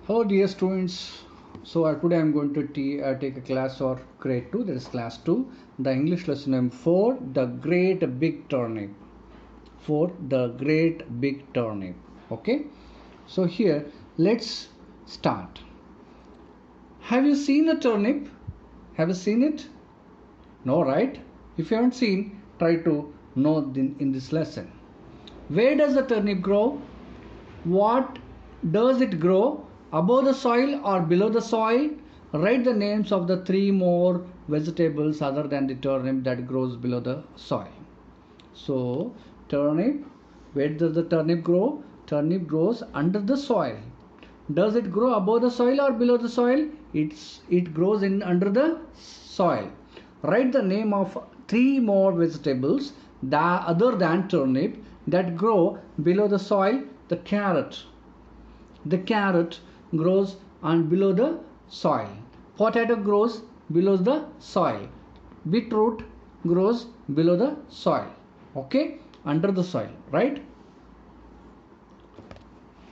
Hello dear students. Today I am going to take a class for grade 2, that is class 2. The English lesson name for the great big turnip. For the great big turnip. Okay. So here let's start. Have you seen a turnip? Have you seen it? No, right? If you haven't seen, try to know in this lesson. Where does the turnip grow? What does it grow? Above the soil or below the soil? Write the names of the 3 more vegetables other than the turnip that grows below the soil. So, turnip, where does the turnip grow? Turnip grows under the soil. Does it grow above the soil or below the soil? It grows under the soil. Write the name of 3 more vegetables other than turnip that grow below the soil. The carrot. The carrot grows below the soil. Potato grows below the soil. Beetroot grows below the soil. Okay, under the soil, right?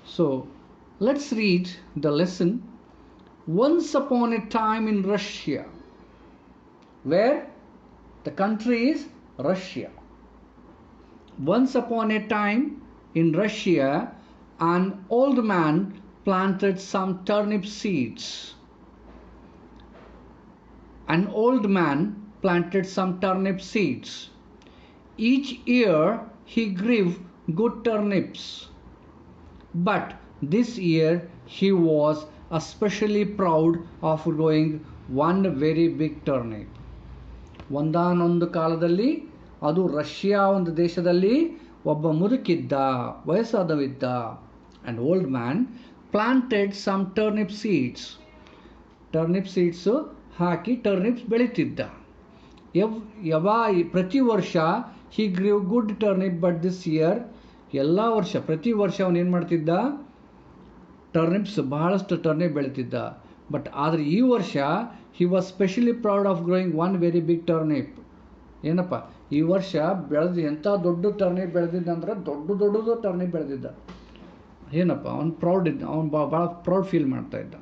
So let's read the lesson. Once upon a time in Russia, where the country is Russia. Once upon a time in Russia, an old man planted some turnip seeds. An old man planted some turnip seeds. Each year he grew good turnips. But this year he was especially proud of growing one very big turnip. ಒಂದಾನೊಂದು ಕಾಲದಲ್ಲಿ ಅದು Russia ಒಂದು ದೇಶದಲ್ಲಿ ಒಬ್ಬ ಮುದುಕಿದ್ದ, ವಯಸ್ಸಾದವಿದ್ದ. An old man planted some turnip seeds. Turnip seeds ಹಾಕಿ ಟರ್ನಿಪ್ಸ್ ಬೆಳೀತಿದ್ದ. ಪ್ರತಿ ವರ್ಷ he grew good turnip, but this year ಪ್ರತಿ ವರ್ಷ ಅವನು ಏನು ಮಾಡ್ತಿದ್ದ? ಟರ್ನಿಪ್ಸ್ ಬಹಳಷ್ಟು ಟರ್ನಿಪ್ ಬೆಳೀತಿದ್ದ. ಬಟ್ ಆದರೆ ಈ ವರ್ಷ he was specially proud of growing one very big turnip. ಏನಪ್ಪ, ಈ ವರ್ಷ ಎಂಥ ದೊಡ್ಡ ಟರ್ನಿಪ್ ಬೆಳೆದಿದ್ದಂದ್ರೆ ದೊಡ್ಡದು ಟರ್ನಿಪ್ ಬೆಳೆದಿದ್ದ. ಏನಪ್ಪ, ಅವನು ಭಾಳ ಪ್ರೌಡ್ ಫೀಲ್ ಮಾಡ್ತಾ ಇದ್ದ.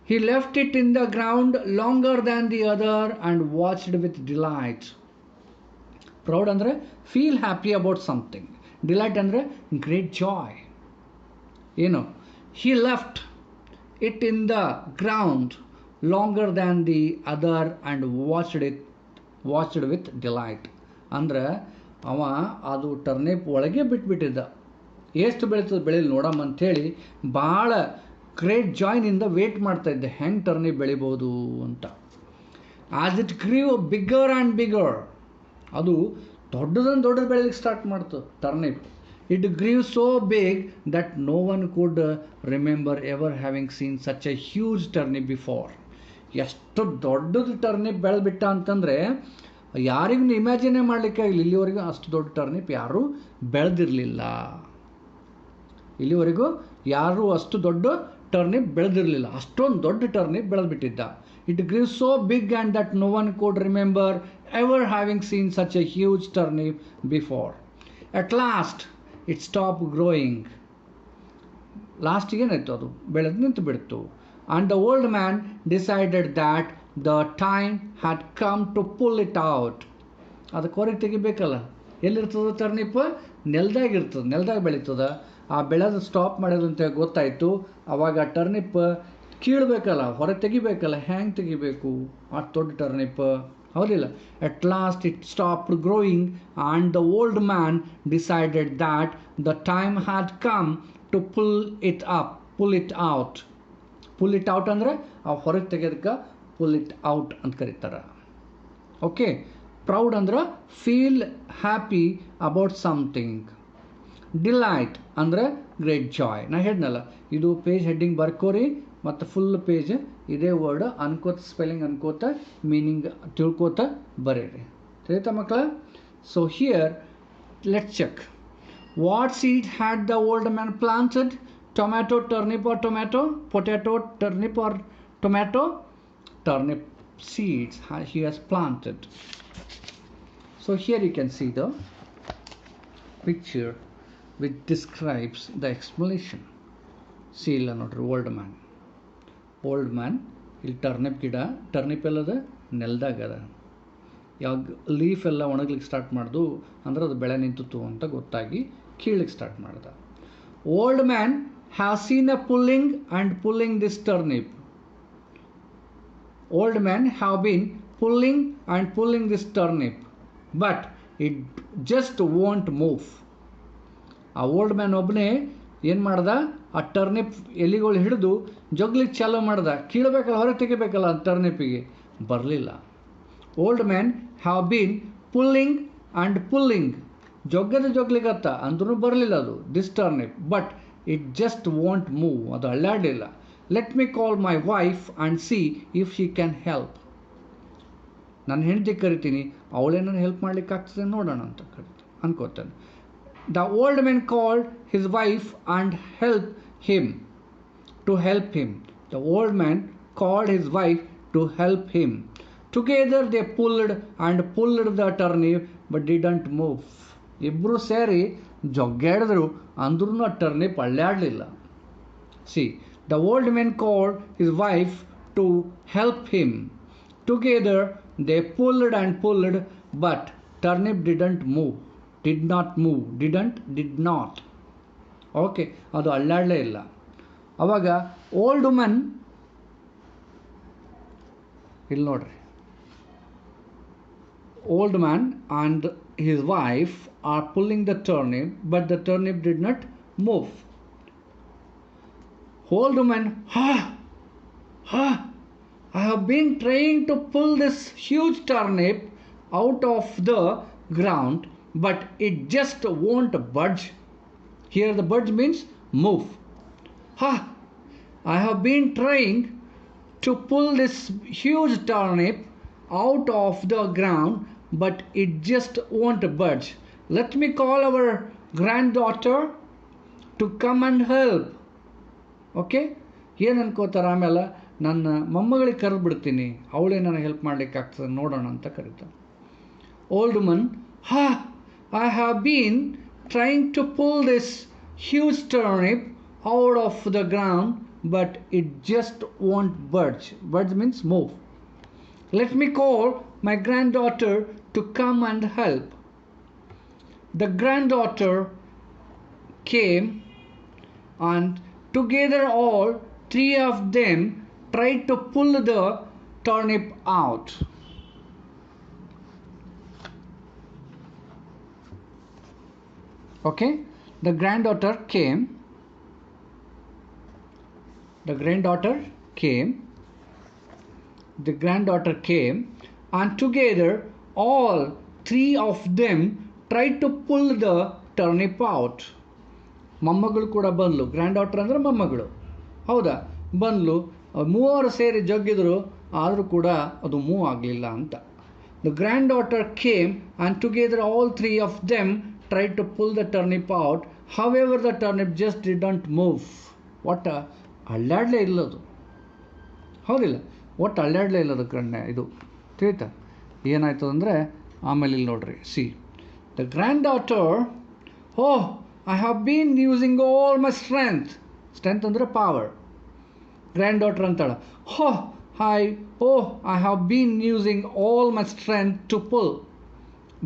He left it in the ground longer than the other and watched with delight. Proud ಅಂದರೆ feel happy about something. Delight ಅಂದರೆ ಗ್ರೇಟ್ ಜಾಯ್. ಏನು, he left it in the ground longer than the other and watched with delight. ಅಂದ್ರೆ ಅದು turnip ಒಳಗೆ ಬಿಟ್ಬಿಟ್ಟಿದ್ದ. ಎಷ್ಟು ಬೆಳೀತದೆ ಬೆಳೀಲಿ ನೋಡಮ್ಮ ಅಂಥೇಳಿ ಭಾಳ ಗ್ರೇಟ್ ಜಾಯ್ನಿಂದ ವೇಟ್ ಮಾಡ್ತಾ ಇದ್ದೆ, ಹೆಂಗೆ ಟರ್ನಿಪ್ ಬೆಳಿಬೋದು ಅಂತ. As it grew bigger and bigger, ಅದು ದೊಡ್ಡದು ಬೆಳೀಲಿಕ್ಕೆ ಸ್ಟಾರ್ಟ್ ಮಾಡ್ತು turnip. It grew so big that no one could remember ever having seen such a huge turnip before. ಎಷ್ಟು ದೊಡ್ಡದು ಟರ್ನಿಪ್ ಬೆಳೆದ್ಬಿಟ್ಟ ಅಂತಂದರೆ ಯಾರಿಗೂ ಇಮ್ಯಾಜಿನೇ ಮಾಡಲಿಕ್ಕೆ ಆಗಿಲ್ಲ. ಇಲ್ಲಿವರೆಗೂ ಅಷ್ಟು ದೊಡ್ಡ ಟರ್ನಿಪ್ ಯಾರೂ ಬೆಳೆದಿರಲಿಲ್ಲ. ಇಲ್ಲಿವರೆಗೂ ಯಾರೂ ಅಷ್ಟು ದೊಡ್ಡ ಟರ್ನಿಪ್ ಬೆಳೆದಿರಲಿಲ್ಲ. ಅಷ್ಟೊಂದು ದೊಡ್ಡ ಟರ್ನಿಪ್ ಬೆಳೆದ್ಬಿಟ್ಟಿದ್ದ. It grew so big and that no one could remember ever having seen such a huge turnip before. At last it stop growing. ಲಾಸ್ಟಿಗೆ ಏನಾಯಿತು, ಅದು ಬೆಳೆದು ನಿಂತು ಬಿಡ್ತು. And the old man decided that the time had come to pull it out. ಅದಕ್ಕೆ ಹೊರಗೆ ತೆಗಿಬೇಕಲ್ಲ. ಎಲ್ಲಿರ್ತದೆ turnip? ನೆಲದಾಗ ಬೆಳೀತದೆ. ಆ ಬೆಳೆದು ಸ್ಟಾಪ್ ಮಾಡೋದು ಅಂತ ಗೊತ್ತಾಯಿತು. ಆವಾಗ ಟರ್ನಿಪ್ ಕೀಳಬೇಕಲ್ಲ, ಹೊರಗೆ ತೆಗಿಬೇಕಲ್ಲ. ಹ್ಯಾಂಗೆ ತೆಗಿಬೇಕು ಆ ದೊಡ್ಡ ಟರ್ನಿಪ್? ಹೌದಿಲ್ಲ. At last it stopped growing and the old man decided that the time had come to pull it out. Pull it out ಅಂದರೆ ಆ ಹೊರಗೆ ತೆಗೆಯೋದಕ್ಕೆ ಪುಲ್ ಇಟ್ ಔಟ್ ಅಂತ ಕರೀತಾರೆ. ಓಕೆ. ಪ್ರೌಡ್ ಅಂದ್ರೆ feel happy about something. Delight ಅಂದರೆ great joy. ನಾ ಹೇಳಿದ್ನಲ್ಲ, ಇದು ಪೇಜ್ ಹೆಡ್ಡಿಂಗ್ ಬರ್ಕೋರಿ ಮತ್ತು ಫುಲ್ ಪೇಜ್ ಇದೇ ವರ್ಡ್ ಸ್ಪೆಲ್ಲಿಂಗ್ ಅನ್ಕೋತ ಮೀನಿಂಗ್ ತಿಳ್ಕೋತ ಬರೀರಿ. ತಿಳಿತಾ ಮಕ್ಕಳ? So here let's check. What seed had the old man planted? Tomato, turnip or tomato? Potato, turnip or tomato? Turnip seeds he has planted. So here you can see the picture which describes the explanation. C ಇಲ್ಲ ನೋಡ್ರಿ, old man ಇಲ್ಲಿ turnip ಗಿಡ, turnip ಎಲ್ಲದ ನೆಲದಾಗ ಅದ. ಯಾವಾಗ leaf ಎಲ್ಲ ಒಣಗ್ಲಿಕ್ಕೆ start ಮಾಡ್ದು ಅಂದ್ರೆ ಅದು ಬೆಳೆ ನಿಂತಿತ್ತು ಅಂತ ಗೊತ್ತಾಗಿ ಕೀಳಕ್ಕೆ ಸ್ಟಾರ್ಟ್ ಮಾಡ್ದ. Old man have seen a pulling this turnip. Old man have been pulling this turnip, but it just won't move. ಆ ಓಲ್ಡ್ ಮ್ಯಾನ್ ಒಬ್ಬನೇ ಏನು ಮಾಡ್ದ, ಆ ಟರ್ನಿಪ್ ಎಲಿಗಳು ಹಿಡಿದು ಜಗ್ಲಿಕ್ಕೆ ಚಾಲೂ ಮಾಡ್ದ. ಕೀಳಬೇಕಲ್ಲ, ಹೊರಗೆ ತೆಗಿಬೇಕಲ್ಲ ಟರ್ನಿಪ್ಪಿಗೆ, ಬರಲಿಲ್ಲ. Old man have been pulling, ಜೊಗ್ಲಿಗತ್ತ ಅಂದ್ರೂ ಬರಲಿಲ್ಲ ಅದು this turnip, but it just won't move, ಅದು ಅಲ್ಲಾಡಲಿಲ್ಲ. Let me call my wife and see if she can help. ನನ್ನ ಹೆಂಡತಿ ಕರಿತೀನಿ, ಅವಳೇನಾರು ಹೆಲ್ಪ್ ಮಾಡ್ಲಿಕ್ಕೆ ಆಗ್ತದೆ ನೋಡೋಣ ಅಂತ ಅನ್ಕೋತಾನೆ. The old man called his wife and to help him. The old man called his wife to help him. Together they pulled the turnip but didn't move. ಇಬ್ಬರು ಸೇರಿ ಜೊಗ್ಗಾಡಿದ್ರು ಅಂದ್ರೂ ಆ ಟರ್ನಿಪ್ ಅಲ್ಲಾಡಲಿಲ್ಲ. See, the old man called his wife to help him. Together they pulled, but turnip did not. Okay, ಅದು ಅಲ್ಲಾಡಲೇ ಇಲ್ಲ. ಅವಾಗ old woman ಇಲ್ಲಿ ನೋಡ್ರಿ, old man and his wife are pulling the turnip, but the turnip did not move. Old woman, I have been trying to pull this huge turnip out of the ground, but it just won't budge. Here the budge means move. I have been trying to pull this huge turnip out of the ground, but it just won't budge. Let me call our granddaughter to come and help. Okay, ಏನು ಅನ್ಕೋತಾರೆ ಆಮೇಲೆ, ನನ್ನ ಮೊಮ್ಮಗಳಿಗೆ ಕರೆದು ಬಿಡ್ತೀನಿ, ಅವಳೇ ನನಗೆ help ಮಾಡ್ಲಿಕ್ಕೆ ಆಗ್ತದೆ ನೋಡೋಣ ಅಂತ ಕರೀತಾನೆ. Old woman, I have been trying to pull this huge turnip out of the ground but it just won't budge. Budge means move. Let me call my granddaughter to come and help. The granddaughter came and together all three of them tried to pull the turnip out. Okay, the granddaughter came and together all three of them tried to pull the turnip out. ಮೊಮ್ಮಗಳು ಕೂಡ ಬಂದ್ಲು, grand daughter ಅಂದರೆ ಮೊಮ್ಮಗಳು, ಹೌದಾ, ಬಂದ್ಲು. ಮೂವರು ಸೇರಿ ಜಗ್ಗಿದ್ರು, ಆದರೂ ಕೂಡ ಅದು ಮೂವ್ ಆಗಲಿಲ್ಲ ಅಂತ. The granddaughter came and together all three of them tried to pull the turnip out. However the turnip just didn't move. ಒಟ್ಟು ಅಲ್ಲಾಡಲೇ ಇಲ್ಲದು, ಹೌದಿಲ್ಲ, ಒಟ್ಟು ಅಲ್ಲಾಡಲೇ ಇಲ್ಲದು ಇದು ತಿಳಿತಾ. ಏನಾಯ್ತು ಅಂದರೆ ಆಮೇಲೆ ಇಲ್ಲಿ ನೋಡ್ರಿ, see, the granddaughter, I have been using all my strength ಅಂದರೆ ಪವರ್. ಗ್ರ್ಯಾಂಡ್ ಡಾಟರ್ ಅಂತಾಳ, I have been using all my strength to pull,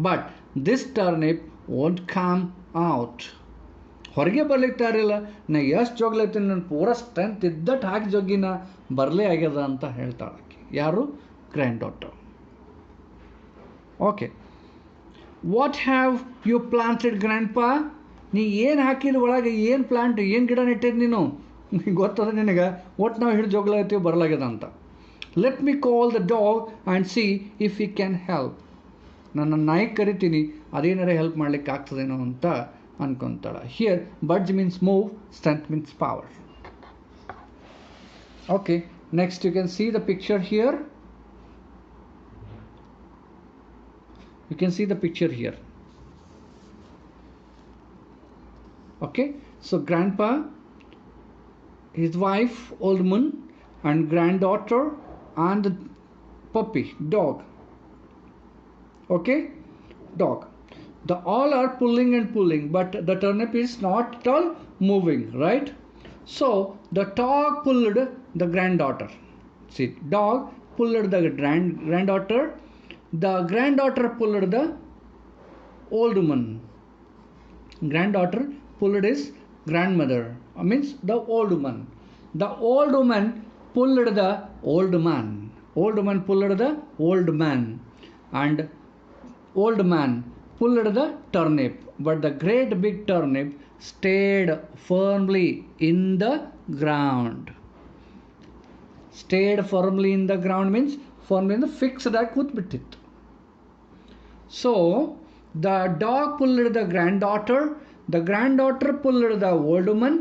but this turnip won't come out. ಹೊರಗೆ ಬರ್ಲಿಕ್ಕೆ ತಯಾರಿಲ್ಲ, ನಾ ಎಷ್ಟು ಜೋಗ್ಲೈತೀನಿ, ನನ್ನ ಪೂರ ಸ್ಟ್ರೆಂತ್ ಇದ್ದಟ್ಟು ಹಾಕಿ ಜೋಗಿನ ಬರಲೇ ಆಗ್ಯದ ಅಂತ ಹೇಳ್ತಾಳೆ. ಯಾರು? Granddaughter. Okay, what have you planted grandpa? ನೀ ಏನು ಹಾಕಿದ ಒಳಗೆ, ಏನು ಪ್ಲಾಂಟ್, ಏನು ಗಿಡ ನೆಟ್ಟಿದ್ದು ನೀನು, ಗೊತ್ತದ ನಿನಗೆ, ಒಟ್ಟು ನಾವು ಹಿಡಿದು ಜೋಗ್ಲಾಗ್ತೀವಿ ಬರಲಾಗ್ಯದ ಅಂತ. Let me call the dog and see if you can help. ನನ್ನ ನಾಯಿ ಕರಿತೀನಿ, ಅದೇನಾರ ಹೆಲ್ಪ್ ಮಾಡ್ಲಿಕ್ಕೆ ಆಗ್ತದೇನೋ ಅಂತ ಅನ್ಕೊತಾಳ. Here budge means move, strength means power. Okay, next you can see the picture here. You can see the picture here. Okay, so grandpa, his wife, old woman, and granddaughter, and the puppy, dog. Okay, dog. The all are pulling and pulling, but the turnip is not at all moving, right? So the dog pulled the granddaughter. See, dog pulled the granddaughter. The granddaughter pulled the old woman. Granddaughter pulled his grandmother. Means the old woman. The old woman pulled the old man. Old woman pulled the old man. And old man pulled the turnip. But the great big turnip stayed firmly in the ground. Stayed firmly in the ground means firmly in the fixed ಆಗಿ ಕೂತ್ಬಿಟ್ಟಿತ್ತು. So the dog pulled the granddaughter pulled the old woman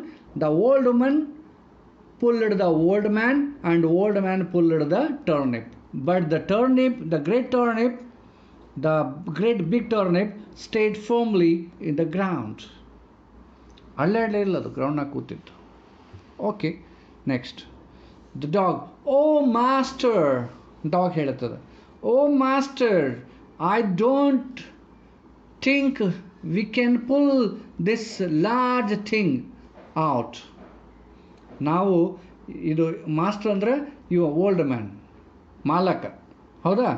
pulled the old man, and old man pulled the turnip. But the great big turnip stayed firmly in the ground. ಅಲ್ಲಾಡಲೇ ಇಲ್ಲ, ಅದು ಗ್ರೌಂಡ್ನಾಗ ಕೂತಿತ್ತು. Okay, next the dog, oh master, dog ಹೇಳುತ್ತದೆ, oh master, I don't think we can pull this large thing out. ನಾವು ಇದು master ಅಂದರೆ ಇವ ಓಲ್ಡ್ ಮ್ಯಾನ್, ಮಾಲಕ, ಹೌದಾ?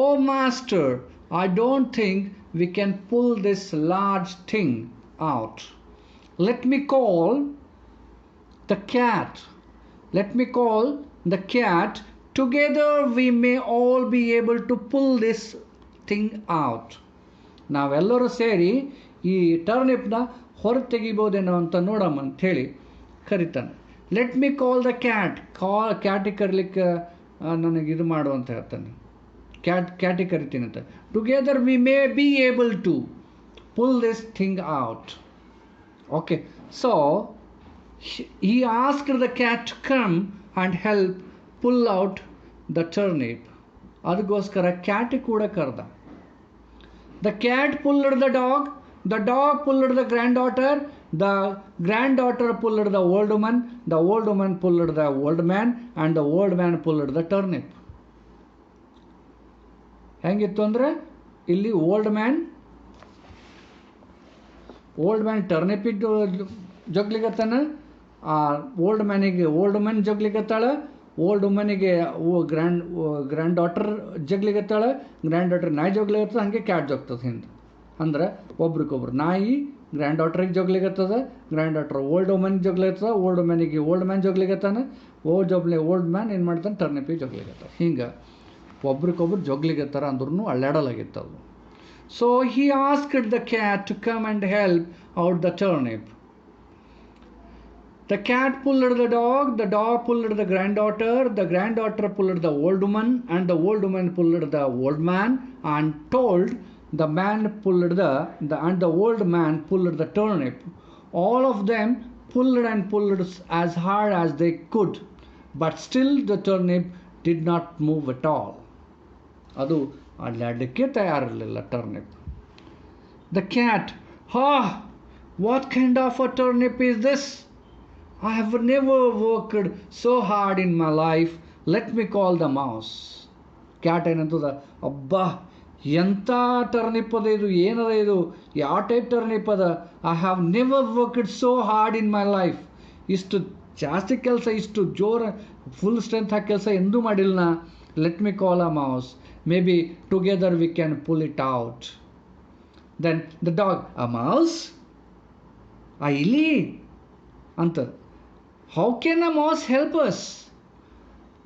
Oh master, I don't think we can pull this large thing out. Let me call the cat. Let me call the cat. Together we may all be able to pull this thing out. ನಾವೆಲ್ಲರೂ ಸೇರಿ ಈ ಟರ್ನಿಪ್ನ ಹೊರ ತೆಗಿಬೋದೇನೋ ಅಂತ ನೋಡಮ್ಮ ಅಂತ ಹೇಳಿ ಕರಿತಾನೆ. Let me call the cat. ಕ್ಯಾಟಿಗೆ ಕರಿಲಿಕ್ಕೆ ನನಗೆ ಇದು ಮಾಡು ಅಂತ ಹೇಳ್ತಾನೆ. ಕ್ಯಾಟಿಗೆ ಕರಿತೀನಿ ಅಂತ. Together we may be able to pull this thing out. Okay, so he asked the cat to come and help pull out the turnip. ಅದಕ್ಕೋಸ್ಕರ ಕ್ಯಾಟ್ ಕೂಡ ಕರೆದ. The cat pulled the dog pulled the granddaughter pulled the old woman pulled the old man, and the old man pulled the turnip. ಹೆಂಗಿತ್ತು ಅಂದರೆ ಇಲ್ಲಿ old man ಟರ್ನಿಪಿಗೆ ಜಗ್ಲಿಗತ್ತಾನ, old man ಜಗ್ಲಿಗತ್ತಾಳೆ, old ವುಮನಿಗೆ ಗ್ರ್ಯಾಂಡ್ ಡಾಟರ್ ಜಗ್ಲಿಗತ್ತಾಳೆ, ಗ್ರ್ಯಾಂಡ್ ಡಾಟರ್ ನಾಯಿ ಜಗ್ಲಿಗತ್ತದ, ಹಾಗೆ ಕ್ಯಾಟ್ ಜಗ್ತದೆ ಹಿಂದೆ. ಅಂದ್ರೆ ಒಬ್ರಿಗೊಬ್ರು ನಾಯಿ ಗ್ರ್ಯಾಂಡ್ ಡಾಟರಿಗೆ ಜಗ್ಲಿಗತ್ತದ, ಗ್ರ್ಯಾಂಡ್ ಡಾಟರ್ ಓಲ್ಡ್ ವುಮನ್ಗೆ ಜಗ್ಲಿಗತ್ತದ, ಓಲ್ಡ್ ವುಮನಿಗೆ ಓಲ್ಡ್ ಮ್ಯಾನ್ ಜಗ್ಲಿಗತ್ತಾನೆ, ಓಲ್ಡ್ ಮ್ಯಾನ್ ಏನು ಮಾಡ್ತಾನೆ, ಟರ್ನಿಪಿಗೆ ಜಗ್ಲಿಗತ್ತಾನೆ. ಹಿಂಗೆ ಒಬ್ರಿಗೊಬ್ರು ಜಗ್ಲಿಗತ್ತಾರ ಅಂದ್ರೂ ಅಲ್ಲಾಡಲಾಗಿತ್ತದು. So he asked the cat to come and help out the turnip. The cat pulled the dog pulled the granddaughter pulled the old woman, and the old woman pulled the old man, and told the man pulled and the old man pulled the turnip. All of them pulled as hard as they could, but still the turnip did not move at all. ಅದು ಅಲ್ಲಾಡಲಿಕ್ಕೆ ತಯಾರಿರಲಿಲ್ಲ turnip. The cat, what kind of a turnip is this? I have never worked so hard in my life, let me call the mouse. Cat ಏನಂತದ, ಅಬ್ಬಾ ಎಂಥ turnip ಅದ ಇದು, ಏನದ ಇದು, ಯಾವ ಟೈಪ್ ಟರ್ನಿಪ್ ಅದ, I have never worked so hard in my life. ಇಷ್ಟು ಜಾಸ್ತಿ ಕೆಲಸ, ಇಷ್ಟು ಜೋರ ಫುಲ್ ಸ್ಟ್ರೆಂತ್ ಹಾಕಿ ಕೆಲಸ ಎಂದೂ ಮಾಡಿಲ್ಲ. Let me call a mouse, maybe together we can pull it out. Then the dog, a mouse? A illi? Anta, how can a mouse help us?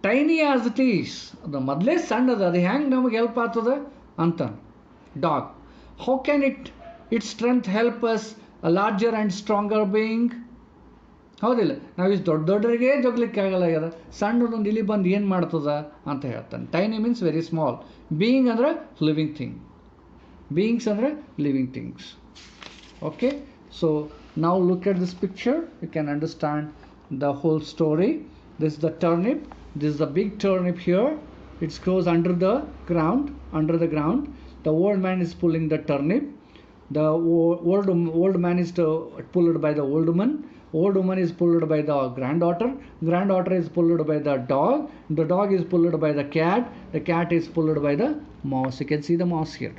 Tiny as it is. The madle sannada, adi hang naಮಗೆ help ಆಗ್ತದೆ ಅಂತ. Dog, how can its strength help us, a larger and stronger being? ಹೌದಿಲ್ಲ, ನಾವು ಇಷ್ಟು ದೊಡ್ಡವರಿಗೆ ಜಗ್ಲಿಕ್ಕೆ ಆಗಲ್ಲ ಆಗ್ಯದ, ಸಣ್ಣದೊಂದು ಇಲಿ ಬಂದು ಏನು ಮಾಡ್ತದ ಅಂತ ಹೇಳ್ತಾನೆ. Tiny means very small, being ಅಂದರೆ ಲಿವಿಂಗ್ ಥಿಂಗ್, ಬೀಯಿಂಗ್ಸ್ ಅಂದರೆ ಲಿವಿಂಗ್ ಥಿಂಗ್ಸ್. ಓಕೆ, ಸೊ ನಾವು look at this picture, you can understand the whole story. This the turnip, this the big turnip here, it's goes under the ground. The old man is pulling the turnip. The old man is pulled by the old woman. Old woman is pulled by the granddaughter is pulled by the dog is pulled by the cat is pulled by the mouse. You can see the mouse here.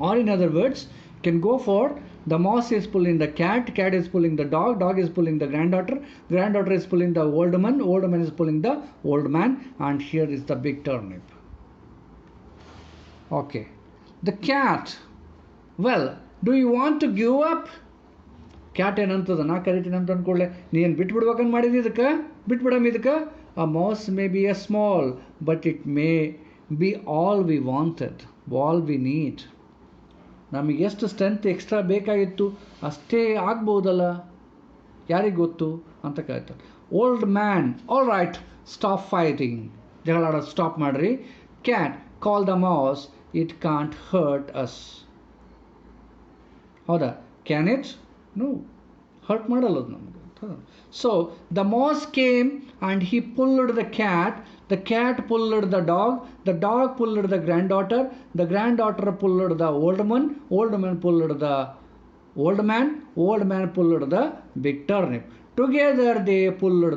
Or in other words, you can go for The mouse is pulling the cat, cat is pulling the dog, dog is pulling the granddaughter, granddaughter is pulling the old man is pulling the old man, and here is the big turnip. Okay. The cat, well, do you want to give up? Cat ಏನಂತದ ನಾ ಕರಿತೀನಿ ಅಂತ ಅಂದ್ಕೊಳ್ಳೆ ನೀನು ಬಿಟ್ಬಿಡ್ಬೇಕಂತ ಮಾಡಿದಿ ಇದಕ್ಕೆ ಬಿಟ್ಬಿಡಮ್ ಇದಕ್ಕೆ. A mouse may be a small, but it may be all we wanted, all we need. ನಮಗೆ ಎಷ್ಟು strength extra ಬೇಕಾಗಿತ್ತು ಅಷ್ಟೇ ಆಗ್ಬೋದಲ್ಲ, ಯಾರಿಗೆ ಗೊತ್ತು ಅಂತ ಕೇಳ್ತಾರೆ. Old man, all right, stop fighting, ಜಗಳ ಆಡೋದು ಸ್ಟಾಪ್ ಮಾಡಿರಿ. Cat, call the mouse, it can't hurt us. ಹೌದಾ? Can it? ನೋ, ಹರ್ಟ್ ಮಾಡಲ್ಲ ಅದು ನಮಗೆ. So the mouse came and he pulled the cat pulled the dog pulled the granddaughter pulled the old man pulled the old man pulled the big turnip. Together they pulled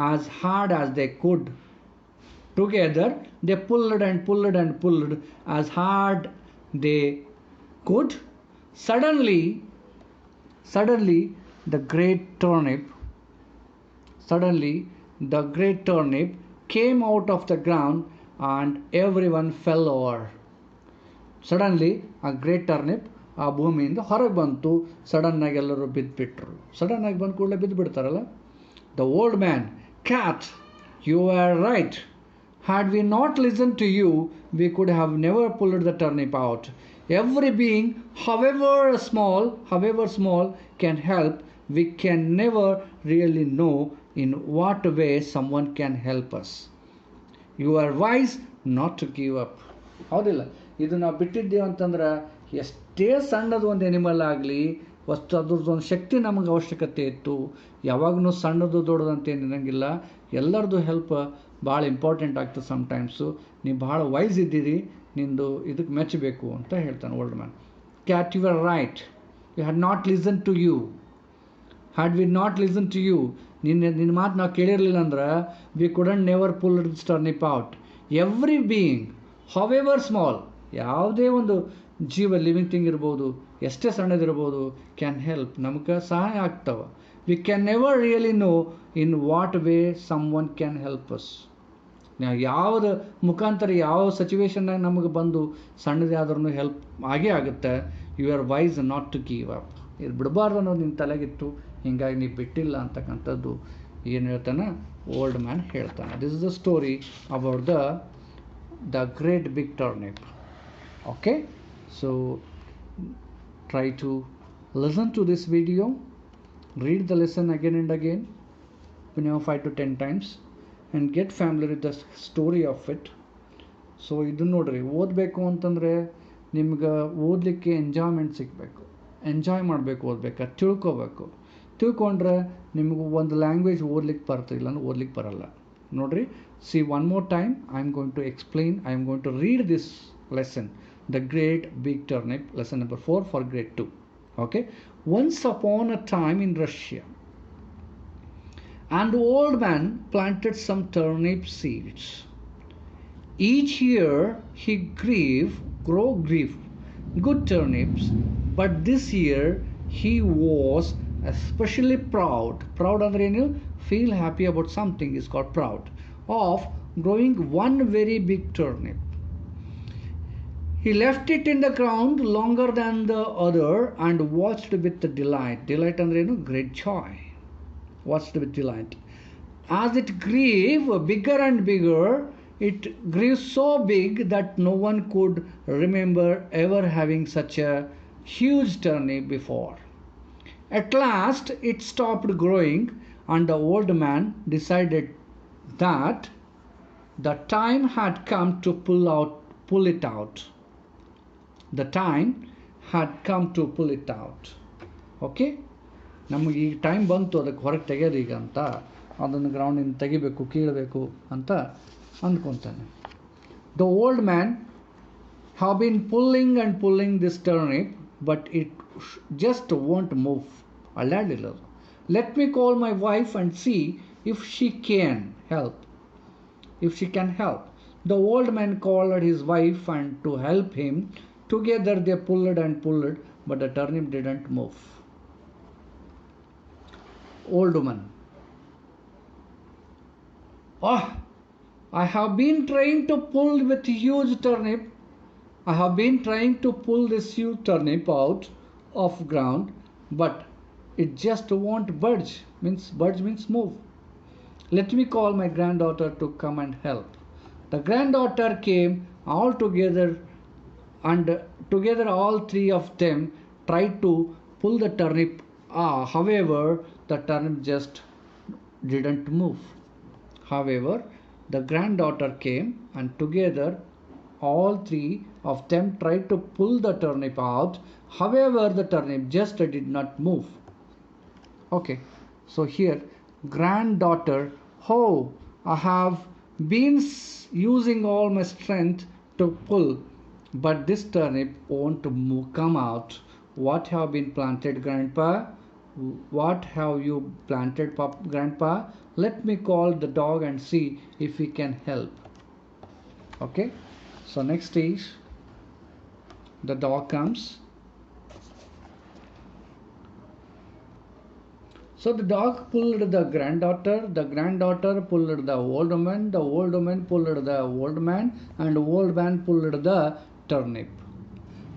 as hard as they could. Together they pulled as hard they could. Suddenly the great turnip came out of the ground and everyone fell over. Suddenly a great turnip ಆ ಭೂಮಿಯಿಂದ ಹೊರಗೆ ಬಂತು. ಸಡನ್ನಾಗಿ ಎಲ್ಲರೂ ಬಿದ್ದುಬಿಟ್ರು. ಸಡನ್ನಾಗಿ ಬಂದ ಕೂಡಲೇ ಬಿದ್ದುಬಿಡ್ತಾರಲ್ಲ. The old man, cat, you were right. Had we not listened to you, we could have never pulled the turnip out. Every being, however small, can help. We can never really know in what way someone can help us. You are wise not to give up. ಹೌದಿಲ್ಲ? ಇದು ನಾವು ಬಿಟ್ಟಿದ್ದೇವೆ ಅಂತಂದ್ರೆ ಎಷ್ಟೇ ಸಣ್ಣದು ಒಂದು animal ಆಗಲಿ ವಸ್ತು ಅದ್ರದ್ದು ಒಂದು ಶಕ್ತಿ ನಮಗೆ ಅವಶ್ಯಕತೆ ಇತ್ತು. ಯಾವಾಗಲೂ ಸಣ್ಣದು ದೊಡ್ಡದು ಅಂತ ಏನಿರಂಗಿಲ್ಲ. ಎಲ್ಲರದ್ದು ಹೆಲ್ಪ್ ಭಾಳ ಇಂಪಾರ್ಟೆಂಟ್ ಆಗ್ತದೆ ಸಮ್ಟೈಮ್ಸು. ನೀವು ಭಾಳ ವೈಸ್ ಇದ್ದೀರಿ, ನಿಂದು ಇದಕ್ಕೆ ಮೆಚ್ಚಬೇಕು ಅಂತ ಹೇಳ್ತಾನೆ old man. Cat, you are right. We had not listened to you. Had we not listened to you, ನಿನ್ನ ಮಾತು ನಾವು ಕೇಳಿರಲಿಲ್ಲ ಅಂದ್ರೆ we couldn't never pull this turnip out. Every being, however small, ಯಾವುದೇ ಒಂದು ಜೀವ ಲಿವಿಂಗ್ ಥಿಂಗ್ ಇರ್ಬೋದು, ಎಷ್ಟೇ ಸಣ್ಣದಿರ್ಬೋದು, can help, ನಮಗೆ ಸಹಾಯ ಆಗ್ತವೆ. We can never really know in what way someone can help us. ಯಾವುದು ಮುಖಾಂತರ ಯಾವ ಸಿಚುವೇಶನ್ನಾಗ ನಮಗೆ ಬಂದು ಸಣ್ಣದೇ ಆದ್ರೂ ಹೆಲ್ಪ್ ಆಗೇ ಆಗುತ್ತೆ. You are wise not to give up. ಇದು ಬಿಡಬಾರ್ದು ಅನ್ನೋದು ನಿನ್ನ ತಲೆಗಿತ್ತು, ಹೀಗಾಗಿ ನೀವು ಬಿಟ್ಟಿಲ್ಲ ಅಂತಕ್ಕಂಥದ್ದು ಏನು ಹೇಳ್ತಾನೆ ಓಲ್ಡ್ ಮ್ಯಾನ್ ಹೇಳ್ತಾನೆ. This is the story about the great big turnip. Okay, so try to listen to this video, read the lesson again and again, 5 to 10 times, and get familiar with the story of it. So ಇದನ್ನು ನೋಡ್ರಿ, ಓದಬೇಕು ಅಂತಂದರೆ ನಿಮ್ಗೆ ಓದಲಿಕ್ಕೆ enjoyment ಸಿಗಬೇಕು, enjoy ಮಾಡಬೇಕು, ಓದಬೇಕು, ತಿಳ್ಕೊಂಡ್ರೆ ನಿಮ್ಗೆ ಒಂದು ಲ್ಯಾಂಗ್ವೇಜ್ ಓದ್ಲಿಕ್ಕೆ ಬರ್ತಿಲ್ಲ ಅಂದ್ರೆ ಓದ್ಲಿಕ್ಕೆ ಬರಲ್ಲ. ನೋಡ್ರಿ, see one more time I am going to explain, I am going to read this lesson, the great big turnip, lesson number 4 for grade 2. Okay, once upon a time in Russia, an old man planted some turnip seeds. Each year he grew good turnips, but this year he was especially proud andre ಏನು, feel happy about something is called proud, of growing one very big turnip. He left it in the ground longer than the other and watched with delight. Delight andre ಏನು, great joy. Watched with delight. As it grew bigger and bigger, it grew so big that no one could remember ever having such a huge turnip before. At last it stopped growing, and the old man decided that the time had come to pull it out. The time had come to pull it out. Okay, ನಮಗೆ ಈಗ time ಬಂತು ಅದಕ್ಕೆ ಹೊರಗೆ ತೆಗೆಯೋದು ಈಗ ಅಂತ, ಅದನ್ನು ಗ್ರೌಂಡಿಂದ ತೆಗಿಬೇಕು, ಕೀಳಬೇಕು ಅಂತ ಅಂದ್ಕೊತಾನೆ. The old man have been pulling this turnip, but it just won't move. ಅಲ್ಲಾಡಲಿಲ್ಲ. Let me call my wife and see if she can help. The old man called his wife and to help him Together they pulled and pulled, but the turnip didn't move. Old woman. Oh, I have been trying to pull with huge turnip. I have been trying to pull this huge turnip out of ground, but it just won't budge. Budge means move. Let me call my granddaughter to come and help. The granddaughter came all together, and together all three of them tried to pull the turnip. However, the turnip just didn't move. However, the granddaughter came, and together all three of them tried to pull the turnip out. However, the turnip just did not move. Okay, so here, granddaughter, oh, I have been using all my strength to pull, but this turnip won't come out. What have been planted, grandpa? What have you planted, grandpa? Let me call the dog and see if he can help. Okay, so next is the dog comes. So the dog pulled the granddaughter pulled the old woman pulled the old man, and the old man pulled the turnip.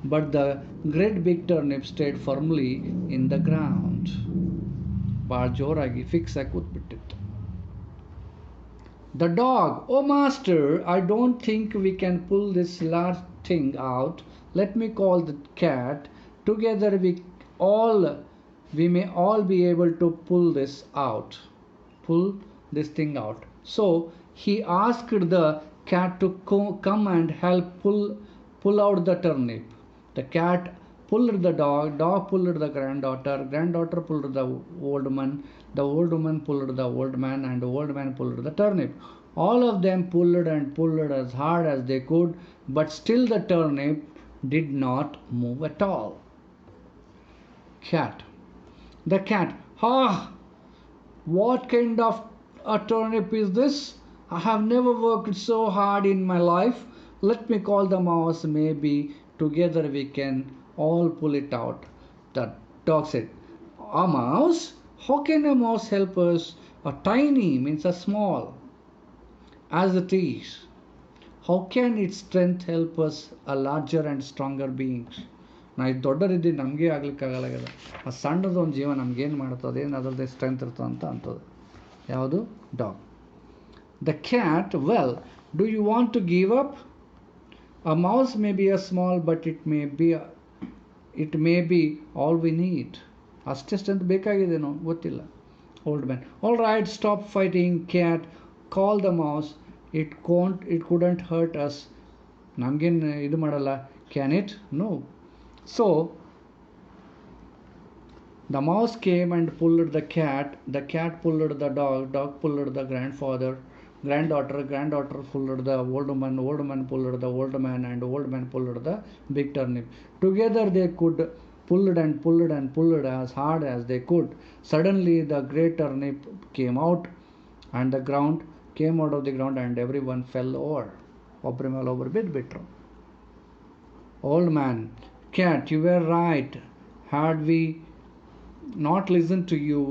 But the great big turnip stayed firmly in the ground. ಭಾಳ ಜೋರಾಗಿ fix ಆಗಿ ಕೂತ್ಬಿಟ್ಟಿತ್ತು. The dog, oh master, I don't think we can pull this large thing out. Let me call the cat. Together we may all be able to pull this thing out. So he asked the cat to come and help pull out the turnip. The cat pulled the dog pulled the granddaughter pulled the old woman pulled the old man, and the old man pulled the turnip. All of them pulled and pulled as hard as they could, but still the turnip did not move at all. The cat, what kind of a turnip is this? I have never worked so hard in my life. Let me call the mouse, maybe together we can all pull it out. The dog said, a mouse? How can a mouse help us? A tiny means a small as it is. How can its strength help us, a larger and stronger beings? ನಾವು ಇದು ದೊಡ್ಡರಿದ್ದು ನಮಗೆ ಆಗ್ಲಿಕ್ಕಾಗಲ್ಲ. ಆ ಸಣ್ಣದೊಂದು ಜೀವ ನಮಗೇನು ಮಾಡ್ತದೆ, ಏನು ಅದರದ್ದೇ ಸ್ಟ್ರೆಂತ್ ಇರ್ತದೆ ಅಂತ ಅಂತದೆ. ಯಾವುದು? Dog. The cat, well, do you want to give up? A mouse may be a small, but it may be all we need. ಅಷ್ಟೇ ಸ್ಟ್ರೆಂತ್ ಬೇಕಾಗಿದೇನೋ ಗೊತ್ತಿಲ್ಲ. Old man, all right, stop fighting, cat. Call the mouse. It couldn't hurt us. ನಮಗೇನು ಇದು ಮಾಡಲ್ಲ. Can it? No. So the mouse came and pulled the cat pulled the dog pulled the granddaughter pulled the old woman pulled the old man, and old man pulled the big turnip. Together they could pulled and pulled as hard as they could. Suddenly the great turnip came out of the ground, and everyone fell over. ಒಬ್ಬರ ಮೇಲೆ ಒಬ್ಬರು ಬಿದ್ದುಬಿಟ್ರು. Old man, cat, you were right. Had we not listened to you,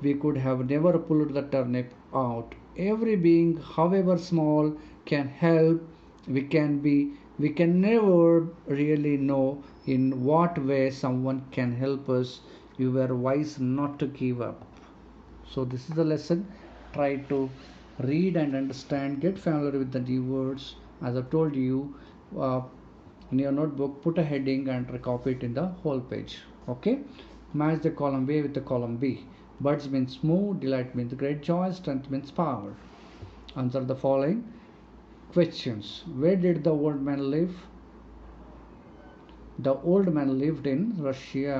we could have never pulled the turnip out. Every being, however small, can help. We can never really know in what way someone can help us. You were wise not to give up. So this is the lesson. Try to read and understand, get familiar with the new words. As I told you, in your notebook, put a heading and copy it in the whole page. Okay, match the column A with the column B. Buds means smooth, delight means great joy, strength means power. Answer the following questions. Where did the old man live? The old man lived in Russia.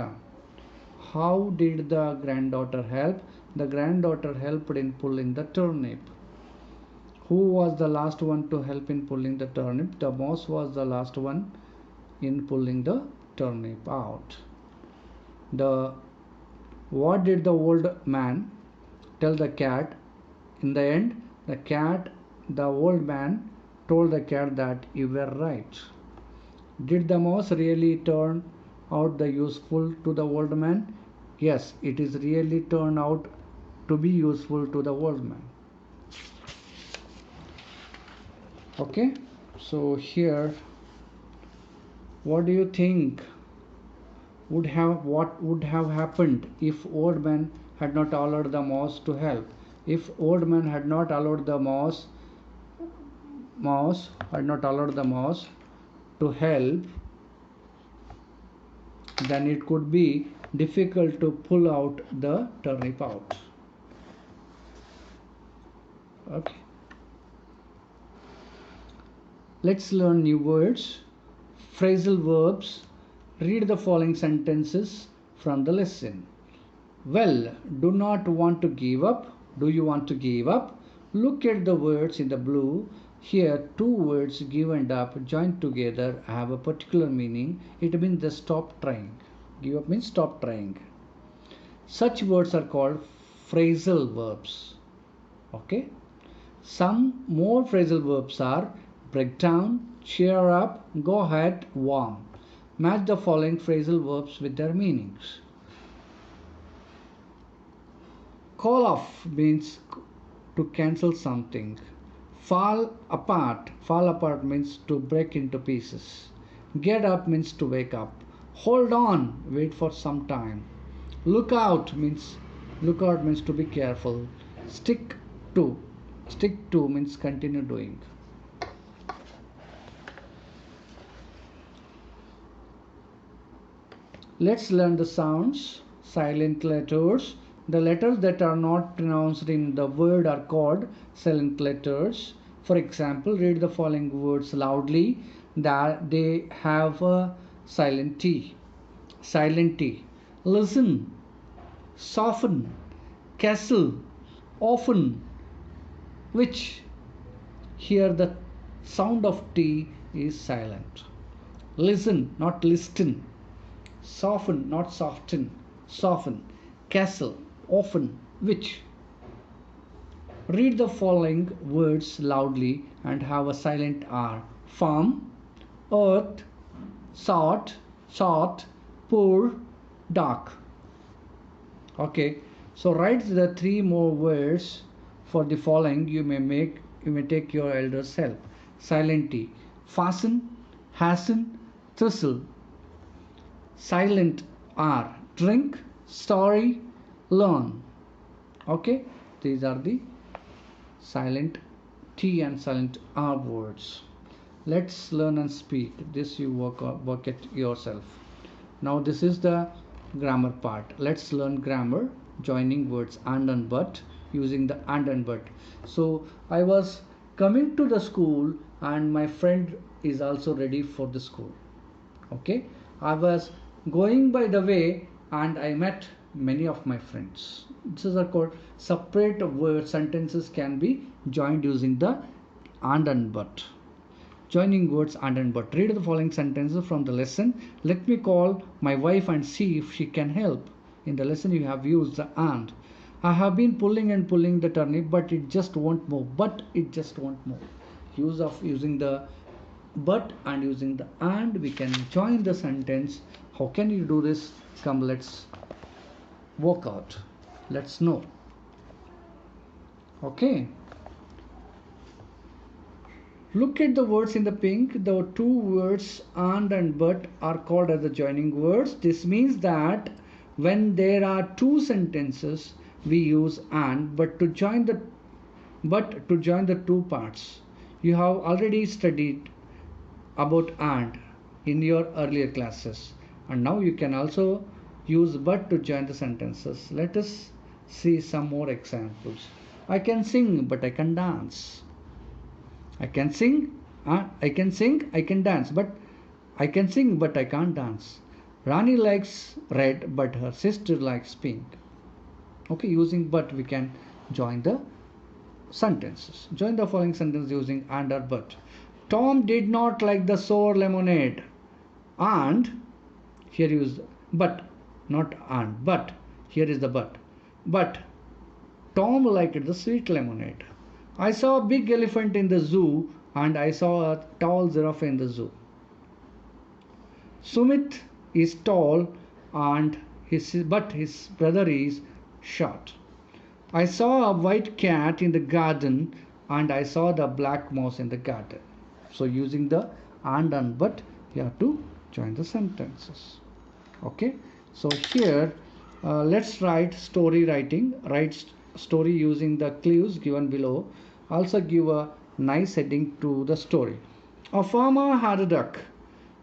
How did the granddaughter help? The granddaughter helped in pulling the turnip. Who was the last one to help in pulling the turnip? The mouse was the last one in pulling the turnip out. What did the old man tell the cat? In the end, the old man told the cat that you were right. Did the mouse really turn out the useful to the old man? Yes, it is really turned out to be useful to the old man. Okay, so here, what do you think what would have happened if old man had not allowed the mouse to help? If old man had not allowed the mouse to help, then it could be difficult to pull out the turnip out. Okay, let's learn new words. Phrasal verbs. Read the following sentences from the lesson. Well, do not want to give up. Do you want to give up? Look at the words in the blue. Here, two words give and up joined together have a particular meaning. It means the stop trying. Give up means stop trying. Such words are called phrasal verbs. Okay. Some more phrasal verbs are break down, cheer up, go ahead, warm. Match the following phrasal verbs with their meanings. Call off means to cancel something. Fall apart means to break into pieces. Get up means to wake up. Hold on, wait for some time. Look out means to be careful. Stick to means continue doing. Let's learn the sounds. Silent letters. The letters that are not pronounced in the word are called silent letters. For example, read the following words loudly. That they have a silent T. Silent T. Listen, soften, castle, often, which. Here the sound of T is silent. Listen, not listen. Soften, not soften. Soften. Castle, often, which. Read the following words loudly and have a silent R. Farm, earth, short, poor, dark. Okay, so write the three more words for the following. You may take your elder's help. Silent T. Fasten, hasten, thistle. Silent R. Drink, story, learn. Okay, these are the silent T and silent R words. Let's learn and speak. This you work it yourself. Now this is the grammar part. Let's learn grammar, joining words and but, using the and but. So I was coming to the school and my friend is also ready for the school. Okay, I was going by the way and I met many of my friends. This is called separate word sentences can be joined using the and but. Joining words and but. Read the following sentences from the lesson. Let me call my wife and see if she can help. In the lesson you have used the and. I have been pulling and pulling the turnip but it just won't move. But it just won't move. Using the but and using the and, we can join the sentence. How can you do this? Come, let's work out. Let's know. Okay. Look at the words in the pink. The two words and but are called as the joining words. This means that when there are two sentences, we use and but to join the two parts. You have already studied about and in your earlier classes, and now you can also use but to join the sentences. Let us see some more examples. I can sing but I can dance. I can sing, I can dance, but I can sing but I can't dance. Rani likes red but her sister likes pink. Okay, using but we can join the sentences. Join the following sentence using and or but. Tom did not like the sour lemonade. And here use but, not and, but. Here is the but. But Tom liked the sweet lemonade. I saw a big elephant in the zoo and I saw a tall giraffe in the zoo. Sumit is tall and but his brother is short. I saw a white cat in the garden and I saw the black mouse in the garden. So using the and but, you have to join the sentences. Okay, so here let's write story writing. Write story using the clues given below. Also give a nice heading to the story. A farmer had a duck.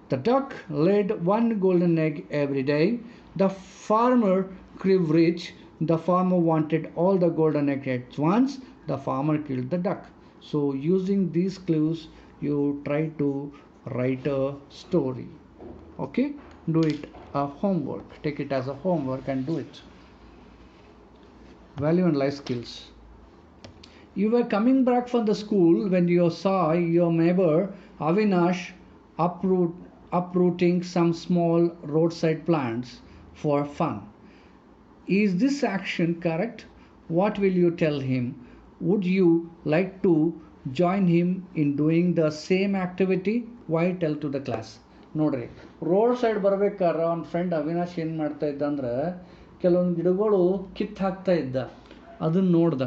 The duck laid one golden egg every day. The farmer grew rich. The farmer wanted all the golden eggs at once. The farmer killed the duck. So using these clues, you try to write a story. Okay, do it a homework. Take it as a homework and do it. Value and life skills. You were coming back from the school when you saw your neighbor Avinash uprooting some small roadside plants for fun. Is this action correct? What will you tell him? Would you like to join him in doing the same activity? Why? Tell to the class. ನೋಡ್ರಿ, road side ಬರ್ಬೇಕಾದ್ರೆ ಅವ್ನ friend Avinash ಏನು ಮಾಡ್ತಾ ಇದ್ದ ಅಂದ್ರೆ ಕೆಲವೊಂದು ಗಿಡಗಳು ಕಿತ್ತು ಹಾಕ್ತಾ ಇದ್ದ. ಅದನ್ನು ನೋಡ್ದ.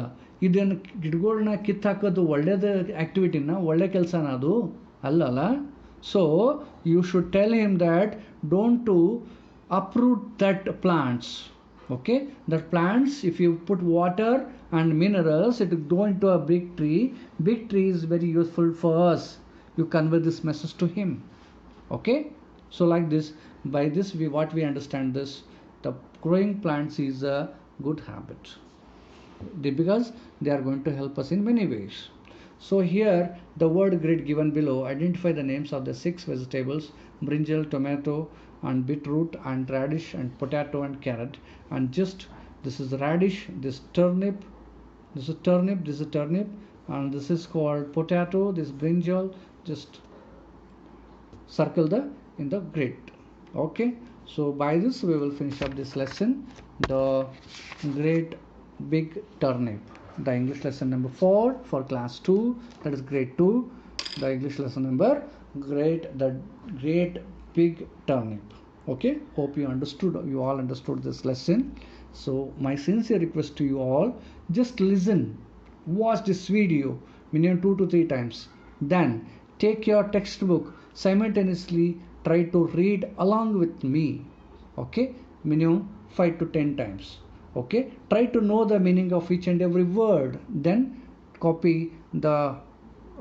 ಇದೇನು ಗಿಡಗಳನ್ನ ಕಿತ್ತು ಹಾಕೋದು ಒಳ್ಳೇದು ಆ್ಯಕ್ಟಿವಿಟಿನ, ಒಳ್ಳೆ ಕೆಲಸನ ಅದು ಅಲ್ಲಲ್ಲ. So you should tell him that don't to uproot that plants. Okay, that plants, if you put water and minerals, it will go into a big tree. Big tree is very useful for us. You convey this message to him. Okay, so like this, by this what we understand this, the growing plants is a good habit because they are going to help us in many ways. So here the word grid given below, identify the names of the 6 vegetables: brinjal, tomato and beetroot and radish and potato and carrot. And just this is radish, this turnip, this is turnip, this is turnip, and this is called potato, this brinjal. Just circle the in the grid. Okay, so by this we will finish up this lesson, the great big turnip, the English lesson number 4 for class 2, that is grade 2, the English lesson number the great big turnip. Okay, hope you all understood this lesson. So my sincere request to you all, just listen, watch this video minimum 2 to 3 times, then take your textbook, simultaneously try to read along with me. Okay, minimum 5 to 10 times. Okay, try to know the meaning of each and every word, then copy the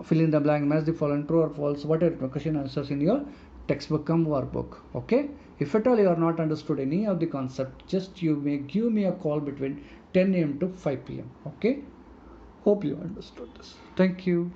fill in the blank, match the following true or false, whatever question answers in your textbook come workbook. Okay, if at all you are not understood any of the concept, just you may give me a call between 10 a.m. to 5 p.m. Okay, hope you understood this. Thank you.